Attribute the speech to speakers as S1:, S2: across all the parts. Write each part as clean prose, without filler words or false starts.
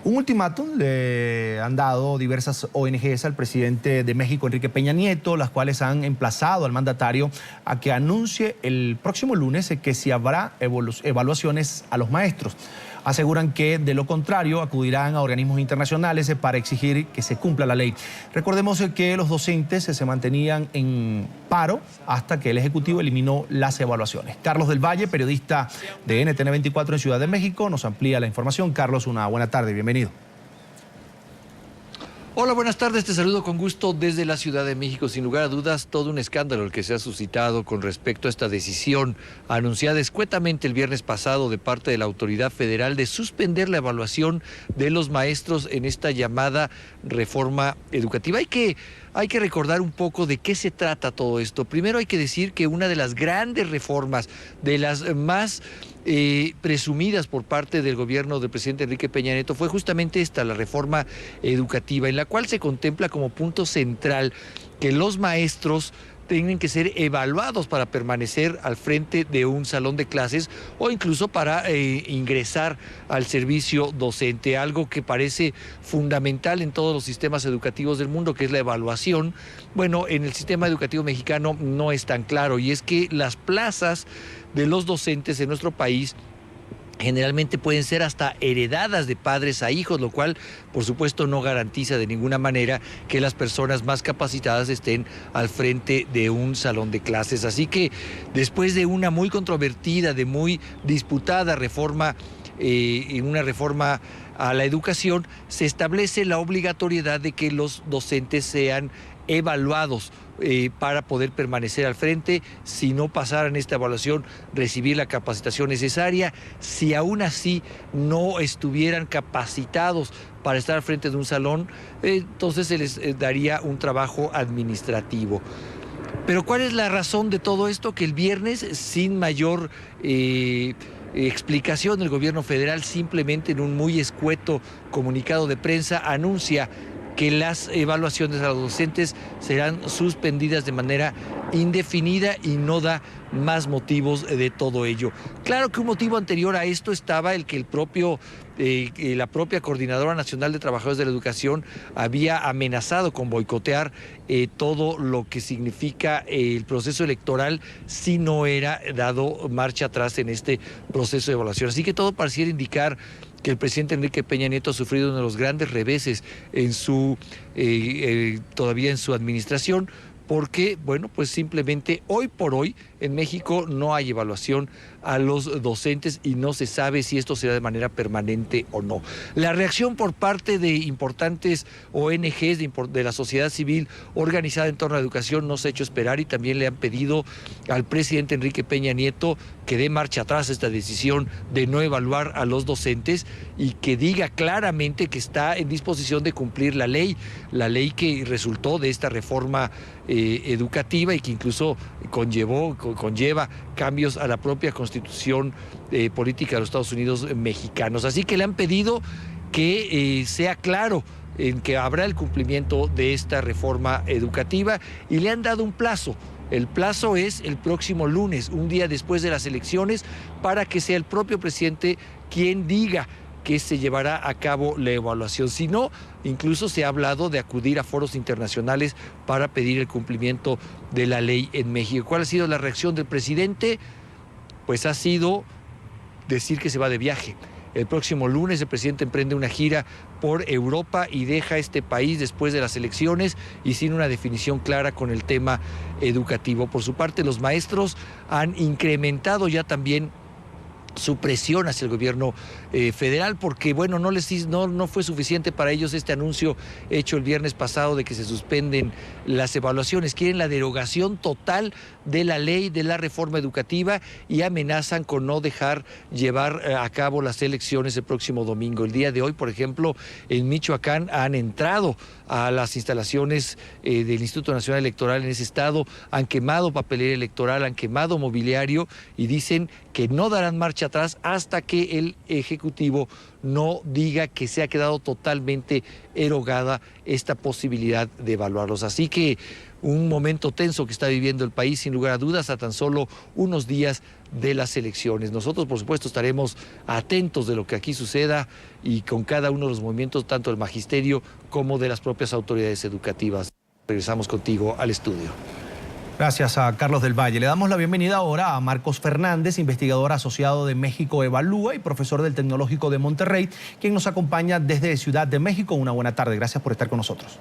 S1: Un ultimátum le han dado diversas ONGs al presidente de México, Enrique Peña Nieto, las cuales han emplazado al mandatario a que anuncie el próximo lunes que si habrá evaluaciones a los maestros. Aseguran que, de lo contrario, acudirán a organismos internacionales para exigir que se cumpla la ley. Recordemos que los docentes se mantenían en paro hasta que el Ejecutivo eliminó las evaluaciones. Carlos del Valle, periodista de NTN 24 en Ciudad de México, nos amplía la información. Carlos, una buena tarde, bienvenido.
S2: Hola, buenas tardes, te saludo con gusto desde la Ciudad de México. Sin lugar a dudas, todo un escándalo el que se ha suscitado con respecto a esta decisión anunciada escuetamente el viernes pasado de parte de la autoridad federal de suspender la evaluación de los maestros en esta llamada reforma educativa. Hay que recordar un poco de qué se trata todo esto. Primero hay que decir que una de las grandes reformas, de las más presumidas por parte del gobierno del presidente Enrique Peña Nieto, fue justamente esta, la reforma educativa, en la cual se contempla como punto central que los maestros tienen que ser evaluados para permanecer al frente de un salón de clases o incluso para ingresar al servicio docente, algo que parece fundamental en todos los sistemas educativos del mundo, que es la evaluación. Bueno, en el sistema educativo mexicano no es tan claro, y es que las plazas de los docentes en nuestro país generalmente pueden ser hasta heredadas de padres a hijos, lo cual por supuesto no garantiza de ninguna manera que las personas más capacitadas estén al frente de un salón de clases. Así que después de una muy controvertida, de muy disputada reforma, una reforma a la educación, se establece la obligatoriedad de que los docentes sean evaluados para poder permanecer al frente. Si no pasaran esta evaluación, recibir la capacitación necesaria. Si aún así no estuvieran capacitados para estar al frente de un salón, entonces se les daría un trabajo administrativo. Pero ¿cuál es la razón de todo esto? Que el viernes, sin mayor explicación, el gobierno federal, simplemente en un muy escueto comunicado de prensa, anuncia que las evaluaciones a los docentes serán suspendidas de manera indefinida y no da más motivos de todo ello. Claro que un motivo anterior a esto estaba el que la propia Coordinadora Nacional de Trabajadores de la Educación había amenazado con boicotear todo lo que significa el proceso electoral si no era dado marcha atrás en este proceso de evaluación. Así que todo pareciera indicar que el presidente Enrique Peña Nieto ha sufrido uno de los grandes reveses en todavía en su administración, porque, bueno, pues simplemente hoy por hoy en México no hay evaluación a los docentes y no se sabe si esto será de manera permanente o no. La reacción por parte de importantes ONGs de la sociedad civil organizada en torno a la educación no se ha hecho esperar, y también le han pedido al presidente Enrique Peña Nieto que dé marcha atrás a esta decisión de no evaluar a los docentes y que diga claramente que está en disposición de cumplir la ley que resultó de esta reforma educativa y que incluso conlleva cambios a la propia Constitución política de los Estados Unidos mexicanos. Así que le han pedido que sea claro en que habrá el cumplimiento de esta reforma educativa, y le han dado un plazo. El plazo es el próximo lunes, un día después de las elecciones, para que sea el propio presidente quien diga que se llevará a cabo la evaluación. Si no, incluso se ha hablado de acudir a foros internacionales para pedir el cumplimiento de la ley en México. ¿Cuál ha sido la reacción del presidente? Pues ha sido decir que se va de viaje. El próximo lunes el presidente emprende una gira por Europa y deja este país después de las elecciones y sin una definición clara con el tema educativo. Por su parte, los maestros han incrementado ya también su presión hacia el gobierno federal, porque bueno, no fue suficiente para ellos este anuncio hecho el viernes pasado de que se suspenden las evaluaciones. Quieren la derogación total de la ley de la reforma educativa y amenazan con no dejar llevar a cabo las elecciones el próximo domingo. El día de hoy, por ejemplo, en Michoacán han entrado a las instalaciones del Instituto Nacional Electoral en ese estado, han quemado papelera electoral, han quemado mobiliario y dicen que no darán marcha atrás hasta que el Ejecutivo no diga que se ha quedado totalmente erogada esta posibilidad de evaluarlos. Así que un momento tenso que está viviendo el país, sin lugar a dudas, a tan solo unos días de las elecciones. Nosotros, por supuesto, estaremos atentos de lo que aquí suceda y con cada uno de los movimientos, tanto del magisterio como de las propias autoridades educativas. Regresamos contigo al estudio.
S1: Gracias a Carlos del Valle. Le damos la bienvenida ahora a Marcos Fernández, investigador asociado de México Evalúa y profesor del Tecnológico de Monterrey, quien nos acompaña desde Ciudad de México. Una buena tarde. Gracias por estar con nosotros.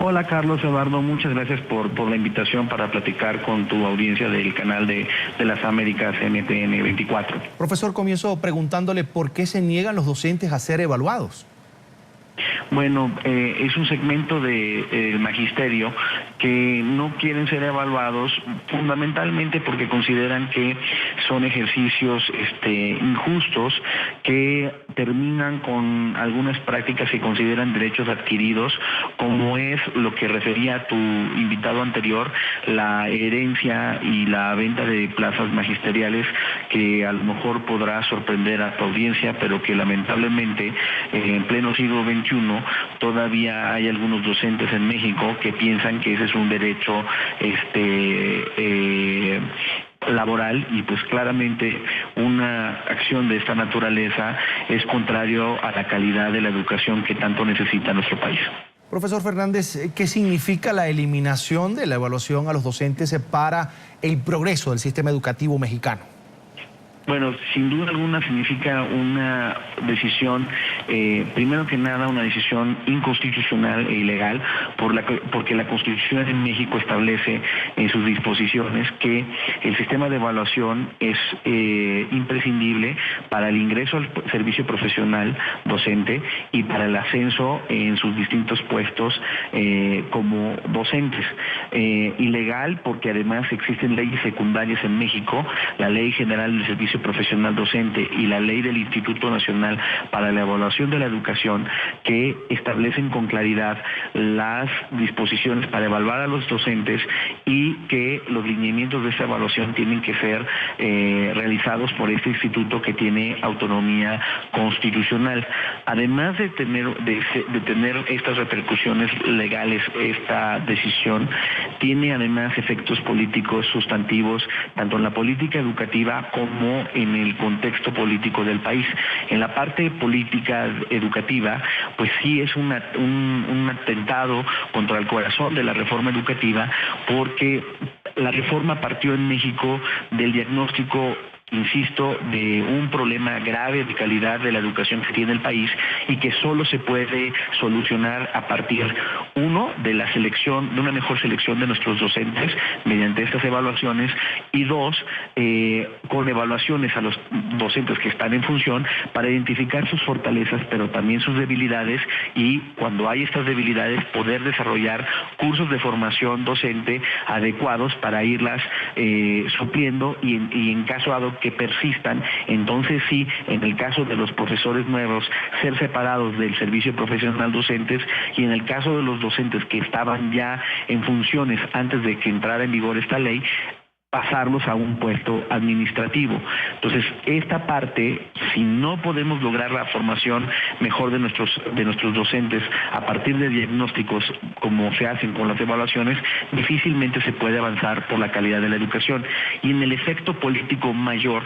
S3: Hola Carlos, Eduardo, muchas gracias por la invitación para platicar con tu audiencia del canal de las Américas NTN 24.
S1: Profesor, comienzo preguntándole por qué se niegan los docentes a ser evaluados.
S3: Bueno, es un segmento del magisterio que no quieren ser evaluados fundamentalmente porque consideran que son ejercicios injustos que terminan con algunas prácticas que consideran derechos adquiridos, como es lo que refería tu invitado anterior, la herencia y la venta de plazas magisteriales, que a lo mejor podrá sorprender a tu audiencia, pero que lamentablemente en pleno siglo XXI todavía hay algunos docentes en México que piensan que ese es un derecho laboral, y pues claramente una acción de esta naturaleza es contrario a la calidad de la educación que tanto necesita nuestro país.
S1: Profesor Fernández, ¿qué significa la eliminación de la evaluación a los docentes para el progreso del sistema educativo mexicano?
S3: Bueno, sin duda alguna significa una decisión, primero que nada una decisión inconstitucional e ilegal, porque la Constitución en México establece en sus disposiciones que el sistema de evaluación es imprescindible para el ingreso al servicio profesional docente y para el ascenso en sus distintos puestos como docentes. Ilegal porque además existen leyes secundarias en México, la Ley General del Servicio Profesional Docente y la Ley del Instituto Nacional para la Evaluación de la Educación, que establecen con claridad las disposiciones para evaluar a los docentes y que los lineamientos de esta evaluación tienen que ser realizados por este instituto que tiene autonomía constitucional. Además de tener estas repercusiones legales, esta decisión tiene además efectos políticos sustantivos tanto en la política educativa como en el contexto político del país. En la parte política educativa, pues sí es un atentado contra el corazón de la reforma educativa, porque la reforma partió en México del diagnóstico, insisto, de un problema grave de calidad de la educación que tiene el país y que solo se puede solucionar a partir, uno, de la selección, de una mejor selección de nuestros docentes mediante estas evaluaciones, y dos, con evaluaciones a los docentes que están en función para identificar sus fortalezas, pero también sus debilidades, y cuando hay estas debilidades poder desarrollar cursos de formación docente adecuados para irlas supliendo y en caso dado que persistan, entonces sí, en el caso de los profesores nuevos, ser separados del servicio profesional docentes, y en el caso de los docentes que estaban ya en funciones antes de que entrara en vigor esta ley, pasarlos a un puesto administrativo. Entonces, esta parte, si no podemos lograr la formación mejor de nuestros docentes a partir de diagnósticos como se hacen con las evaluaciones, difícilmente se puede avanzar por la calidad de la educación. Y en el efecto político mayor,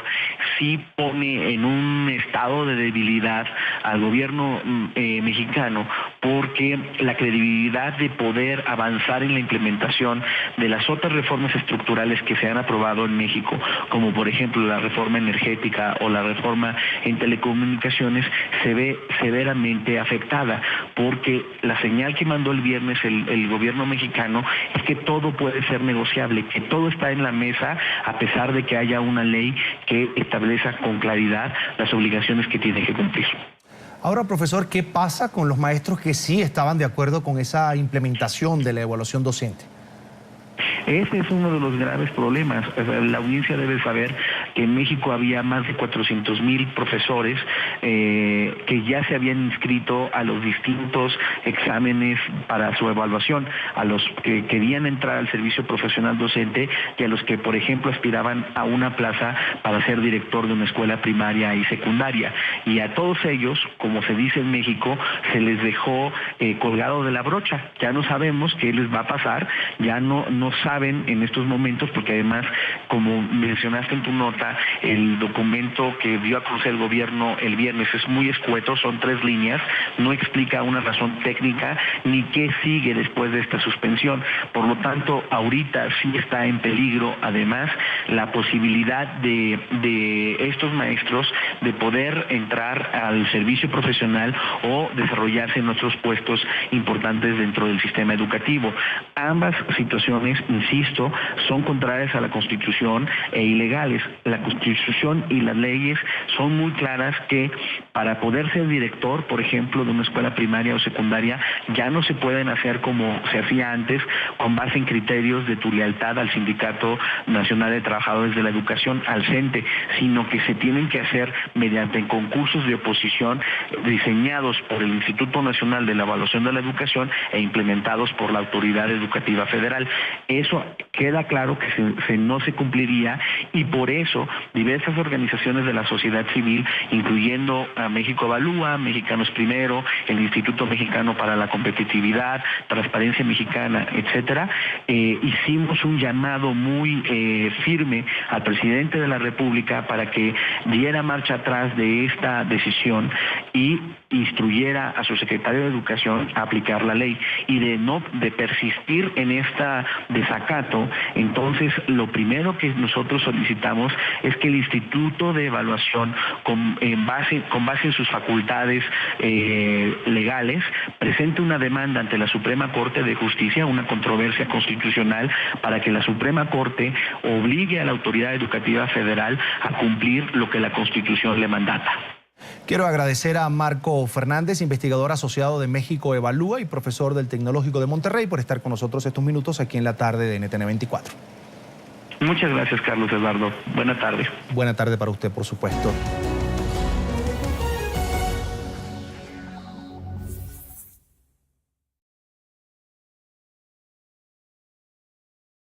S3: sí pone en un estado de debilidad al gobierno mexicano, porque la credibilidad de poder avanzar en la implementación de las otras reformas estructurales que se han aprobado en México, como por ejemplo la reforma energética o la reforma en telecomunicaciones, se ve severamente afectada, porque la señal que mandó el viernes el gobierno mexicano es que todo puede ser negociable, que todo está en la mesa a pesar de que haya una ley que establezca con claridad las obligaciones que tiene que cumplir.
S1: Ahora, profesor, ¿qué pasa con los maestros que sí estaban de acuerdo con esa implementación de la evaluación docente?
S3: Ese es uno de los graves problemas. La audiencia debe saber que en México había más de 400,000 profesores que ya se habían inscrito a los distintos exámenes para su evaluación, a los que querían entrar al servicio profesional docente y a los que, por ejemplo, aspiraban a una plaza para ser director de una escuela primaria y secundaria. Y a todos ellos, como se dice en México, se les dejó colgado de la brocha. Ya no sabemos qué les va a pasar, ya no saben en estos momentos, porque además, como mencionaste en tu nota, el documento que dio a conocer el gobierno el viernes es muy escueto, son 3 líneas, no explica una razón técnica ni qué sigue después de esta suspensión. Por lo tanto, ahorita sí está en peligro, además, la posibilidad de estos maestros de poder entrar al servicio profesional o desarrollarse en otros puestos importantes dentro del sistema educativo. Ambas situaciones, insisto, son contrarias a la Constitución e ilegales. La Constitución y las leyes son muy claras que para poder ser director, por ejemplo, de una escuela primaria o secundaria, ya no se pueden hacer como se hacía antes, con base en criterios de tu lealtad al Sindicato Nacional de Trabajadores de la Educación, al CENTE, sino que se tienen que hacer mediante concursos de oposición diseñados por el Instituto Nacional de la Evaluación de la Educación e implementados por la Autoridad Educativa Federal. Eso queda claro que no se cumpliría, y por eso diversas organizaciones de la sociedad civil, incluyendo a México Evalúa, Mexicanos Primero, el Instituto Mexicano para la Competitividad, Transparencia Mexicana, etcétera, hicimos un llamado muy firme al presidente de la República para que diera marcha atrás de esta decisión y instruyera a su secretario de Educación a aplicar la ley, y de persistir en esta desacato. Entonces, lo primero que nosotros solicitamos es que el Instituto de Evaluación, con base en sus facultades legales, presente una demanda ante la Suprema Corte de Justicia, una controversia constitucional, para que la Suprema Corte obligue a la Autoridad Educativa Federal a cumplir lo que la Constitución le mandata.
S1: Quiero agradecer a Marco Fernández, investigador asociado de México Evalúa y profesor del Tecnológico de Monterrey, por estar con nosotros estos minutos aquí en la tarde de NTN 24.
S3: Muchas gracias, Carlos Eduardo. Buena tarde.
S1: Buena tarde para usted, por supuesto.